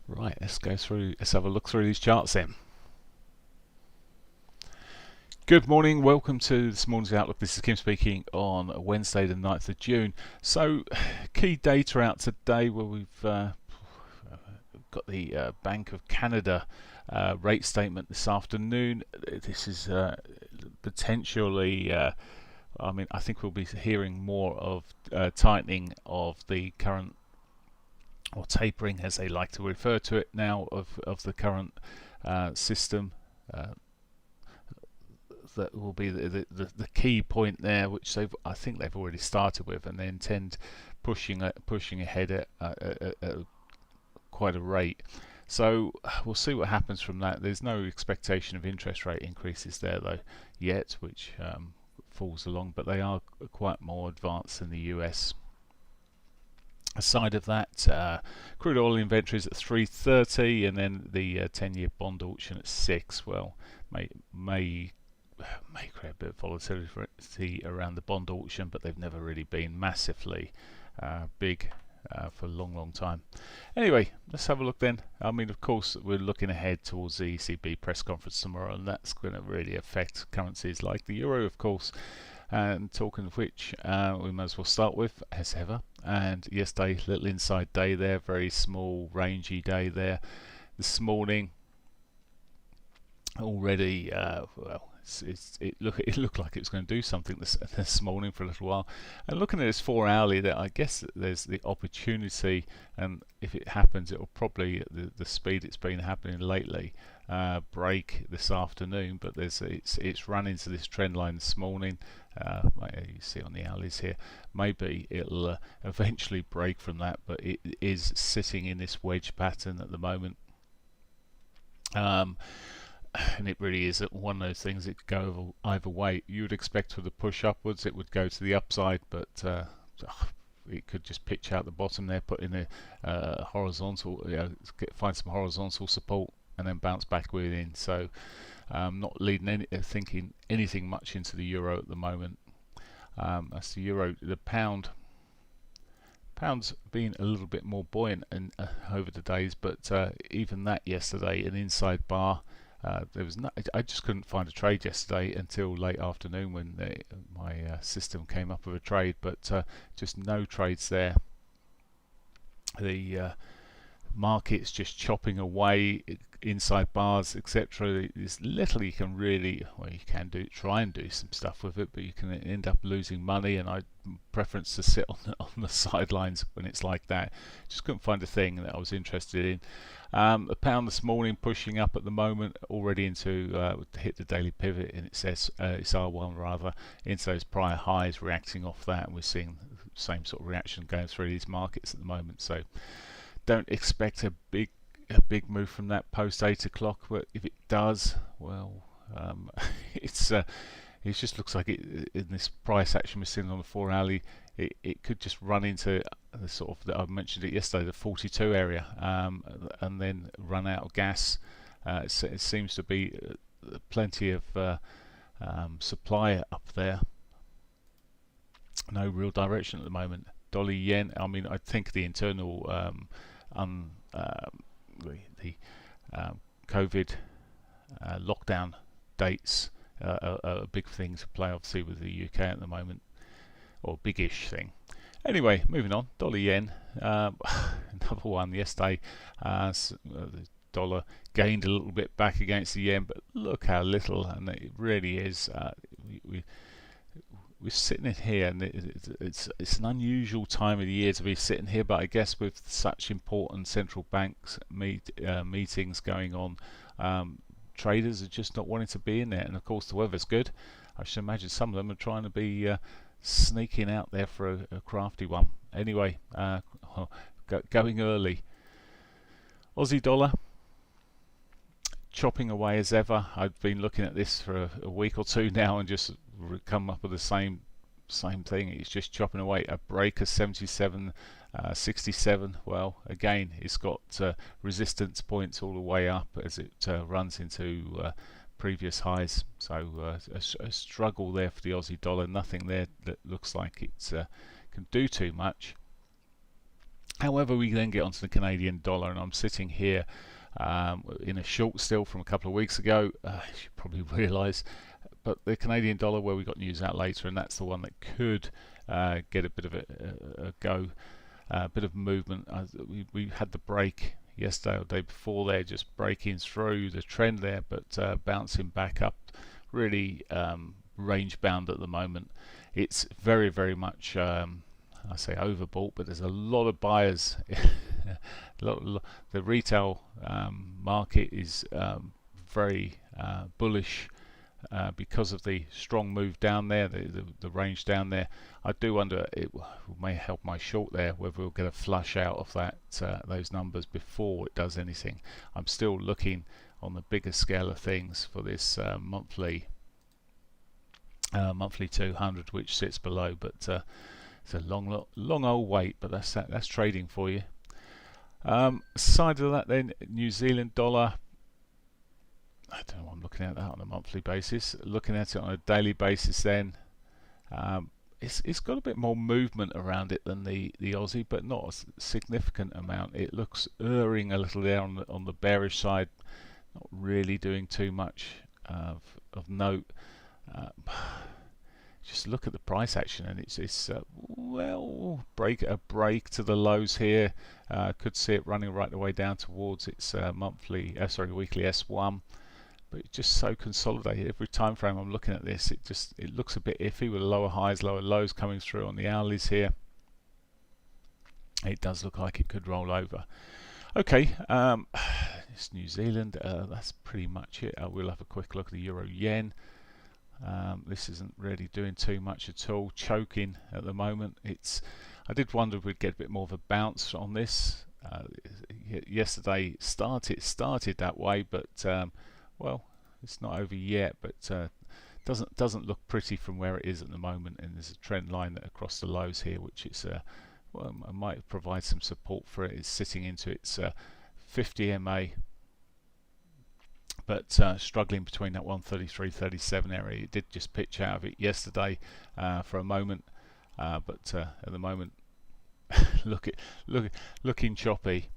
Right, let's have a look through these charts then. Good morning, welcome to this morning's Outlook. This is Kim speaking on Wednesday the 9th of June. So, key data out today where we've got the Bank of Canada rate statement this afternoon. This is potentially, I think we'll be hearing more of tightening of the current, or tapering as they like to refer to it now, of the current system. That will be the key point there, which I think they've already started with, and they intend pushing ahead at quite a rate. So we'll see what happens from that. There's no expectation of interest rate increases there though yet, which falls along, but they are quite more advanced than the US. Aside of that, crude oil inventories at 330, and then the 10-year bond auction at 6. Well, may create a bit of volatility around the bond auction, but they've never really been massively big for a long time. Anyway, let's have a look then. Of course, we're looking ahead towards the ECB press conference tomorrow, and that's going to really affect currencies like the euro, of course. And talking of which, we might as well start with, as ever. And yesterday, little inside day there, very small, rangy day there. This morning, already, it looked like it was going to do something this morning for a little while. And looking at this 4-hourly, that I guess there's the opportunity, and if it happens, it will probably the speed it's been happening lately break this afternoon. But it's run into this trend line this morning. You see on the hourlies here, maybe it'll eventually break from that, but it is sitting in this wedge pattern at the moment. And it really is one of those things. It could go either way. You would expect with a push upwards it would go to the upside, but it could just pitch out the bottom there, put in a horizontal, find some horizontal support, and then bounce back within. So not thinking anything much into the euro at the moment. That's the euro. The pound's been a little bit more buoyant over the days, but even that yesterday, an inside bar. I just couldn't find a trade yesterday until late afternoon when my system came up with a trade, but just no trades there. The market's just chopping away, inside bars, etc. There's little you can really, you can try and do some stuff with it, but you can end up losing money, and I preference to sit on the sidelines when it's like that. Just couldn't find a thing that I was interested in. The pound this morning pushing up at the moment, already into hit the daily pivot, and it says it's R1 rather, into those prior highs, reacting off that, and we're seeing the same sort of reaction going through these markets at the moment. So don't expect a big move from that post 8 o'clock, but if it does, well, it just looks like it in this price action we're seeing on the 4-hourly. It could just run into the sort of, I mentioned it yesterday, the 42 area, and then run out of gas. It seems to be plenty of supply up there. No real direction at the moment. Dollar yen. I think the internal the COVID lockdown dates are a big thing to play, obviously, with the UK at the moment, or big-ish thing. Anyway, moving on. Dollar yen, another one yesterday. The dollar gained a little bit back against the yen, but look how little, and it really is. We're sitting in here, and it's an unusual time of the year to be sitting here, but I guess with such important central banks meetings going on, traders are just not wanting to be in there. And of course the weather's good. I should imagine some of them are trying to be sneaking out there for a crafty one. Anyway, going early. Aussie dollar chopping away as ever. I've been looking at this for a week or two now and just come up with the same thing. It's just chopping away. A break of 77.67. Well, again, it's got resistance points all the way up as it runs into previous highs. So a struggle there for the Aussie dollar. Nothing there that looks like it can do too much. However, we then get onto the Canadian dollar, and I'm sitting here in a short still from a couple of weeks ago, as you probably realise. But the Canadian dollar, where we got news out later, and that's the one that could get a bit of a go, a bit of movement. We had the break yesterday or the day before there, just breaking through the trend there, but bouncing back up, really range bound at the moment. It's very, very much, I say overbought, but there's a lot of buyers. The retail market is very bullish because of the strong move down there, the range down there. I do wonder, it may help my short there, whether we'll get a flush out of that those numbers before it does anything. I'm still looking on the bigger scale of things for this monthly 200, which sits below, but it's a long old wait, but that's trading for you. Side of that then, New Zealand dollar. I don't know why I'm looking at that on a monthly basis. Looking at it on a daily basis then, it's got a bit more movement around it than the Aussie, but not a significant amount. It looks erring a little there on the bearish side, not really doing too much of note. Just look at the price action, and it's well, a break to the lows here. Could see it running right the way down towards its weekly S1, but it's just so consolidated. Every time frame I'm looking at this, it looks a bit iffy with lower highs, lower lows coming through on the hourlies here. It does look like it could roll over. Okay, it's New Zealand. That's pretty much it. We'll have a quick look at the Euro Yen. This isn't really doing too much at all, choking at the moment. I did wonder if we'd get a bit more of a bounce on this. Yesterday started that way, but well, it's not over yet, but doesn't look pretty from where it is at the moment, and there's a trend line across the lows here, which is well, I might provide some support for it. It's sitting into its 50 MA, but struggling between that 133.37 area. It did just pitch out of it yesterday for a moment, but at the moment looking choppy.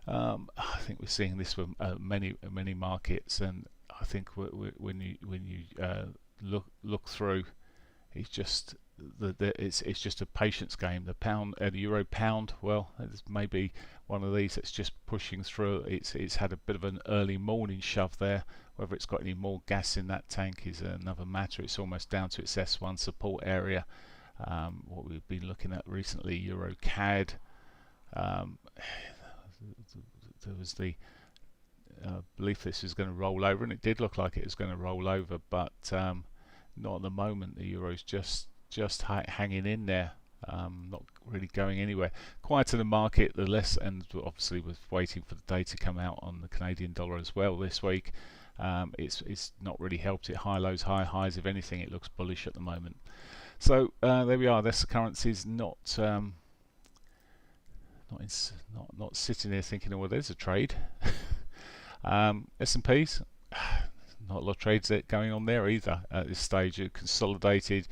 I think we're seeing this with many markets, and I think when you look through, it's just it's just a patience game. The pound, the euro pound, well, it's maybe one of these that's just pushing through. It's had a bit of an early morning shove there. Whether it's got any more gas in that tank is another matter. It's almost down to its S1 support area. What we've been looking at recently, Euro CAD. There was the belief this was going to roll over, and it did look like it was going to roll over, but not at the moment. The euro's just hanging in there, not really going anywhere. Quieter the market, the less, and obviously with waiting for the data to come out on the Canadian dollar as well this week. It's not really helped it. High lows, high highs. If anything, it looks bullish at the moment. So there we are. This currency is not sitting there thinking, oh, well, there's a trade. S&Ps, not a lot of trades going on there either at this stage. It consolidated.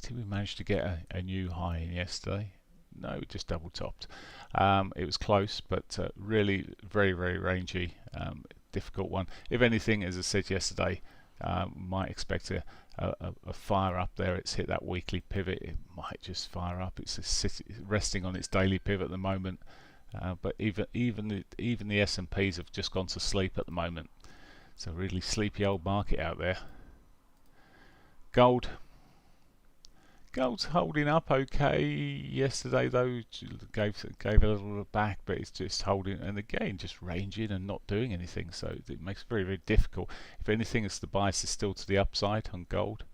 Did we manage to get a new high in yesterday? No, it just double topped. It was close, but really very, very rangy. Difficult one. If anything, as I said yesterday, might expect a fire up there. It's hit that weekly pivot. It might just fire up. It's resting on its daily pivot at the moment. But even the S&Ps have just gone to sleep at the moment. It's a really sleepy old market out there. Gold's holding up okay. Yesterday though gave a little back, but it's just holding, and again just ranging and not doing anything. So it makes it very, very difficult. If anything, the bias is still to the upside on gold.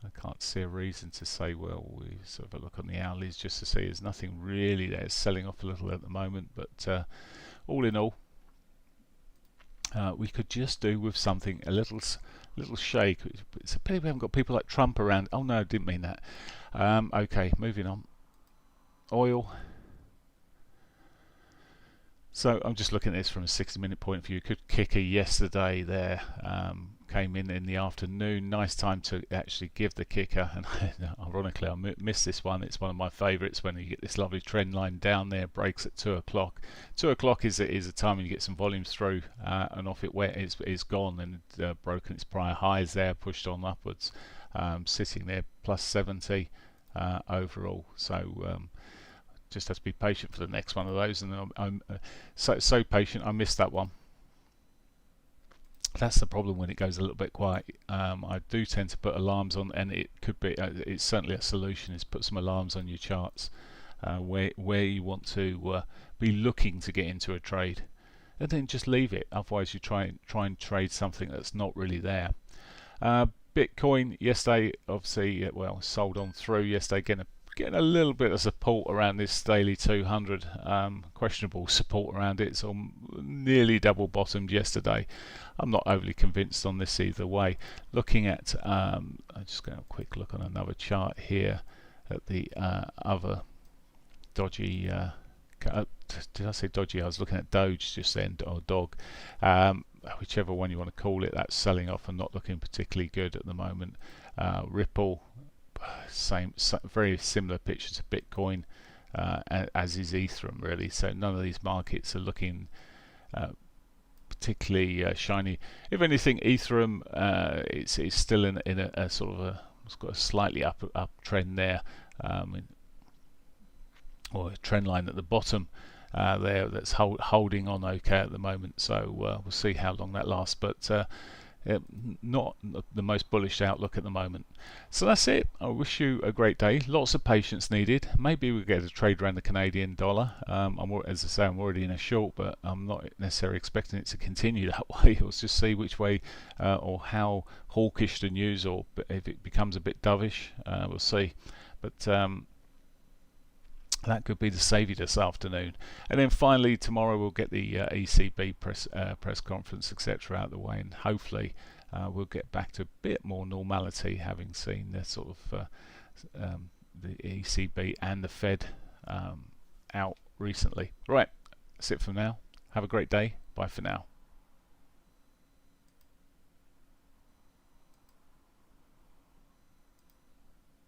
I can't see a reason to say, well, we sort of look on the hourlies just to see there's nothing really there. It's selling off a little at the moment, but all in all, we could just do with something a little shake. It's a pity we haven't got people like Trump around. Oh no, I didn't mean that. Okay, moving on. Oil. So I'm just looking at this from a 60-minute point of view. Could kick a yesterday there. came in the afternoon. Nice time to actually give the kicker, and ironically I missed this one. It's one of my favourites when you get this lovely trend line down there, breaks at 2 o'clock. 2 o'clock is a time when you get some volumes through, and off it went. It's gone and broken its prior highs there, pushed on upwards, sitting there plus 70 overall. So just have to be patient for the next one of those, and I'm so patient. I missed that one. That's the problem when it goes a little bit quiet. I do tend to put alarms on, and it could be it's certainly a solution, is put some alarms on your charts where you want to be looking to get into a trade, and then just leave it. Otherwise you try and trade something that's not really there. Bitcoin yesterday, obviously, well, sold on through yesterday, getting a little bit of support around this daily 200, questionable support around it, so nearly double bottomed yesterday. I'm not overly convinced on this either way. Looking at, I'm just going to have a quick look on another chart here at the other dodgy, did I say dodgy? I was looking at Doge just then, or Dog. Whichever one you want to call it, that's selling off and not looking particularly good at the moment. Ripple, very similar picture to Bitcoin, as is Ethereum really. So none of these markets are looking particularly shiny. If anything, Ethereum it's still in a sort of it's got a slightly up trend there, or a trend line at the bottom there that's holding on okay at the moment. So we'll see how long that lasts, but not the most bullish outlook at the moment. So that's it. I wish you a great day. Lots of patience needed. Maybe we'll get a trade around the Canadian dollar. As I say, I'm already in a short, but I'm not necessarily expecting it to continue that way. We'll just see which way or how hawkish the news, or if it becomes a bit dovish. We'll see. But that could be the saviour this afternoon. And then finally tomorrow we'll get the ECB press conference, etc., out of the way, and hopefully we'll get back to a bit more normality, having seen the sort of the ECB and the Fed out recently. Right, that's it for now. Have a great day. Bye for now.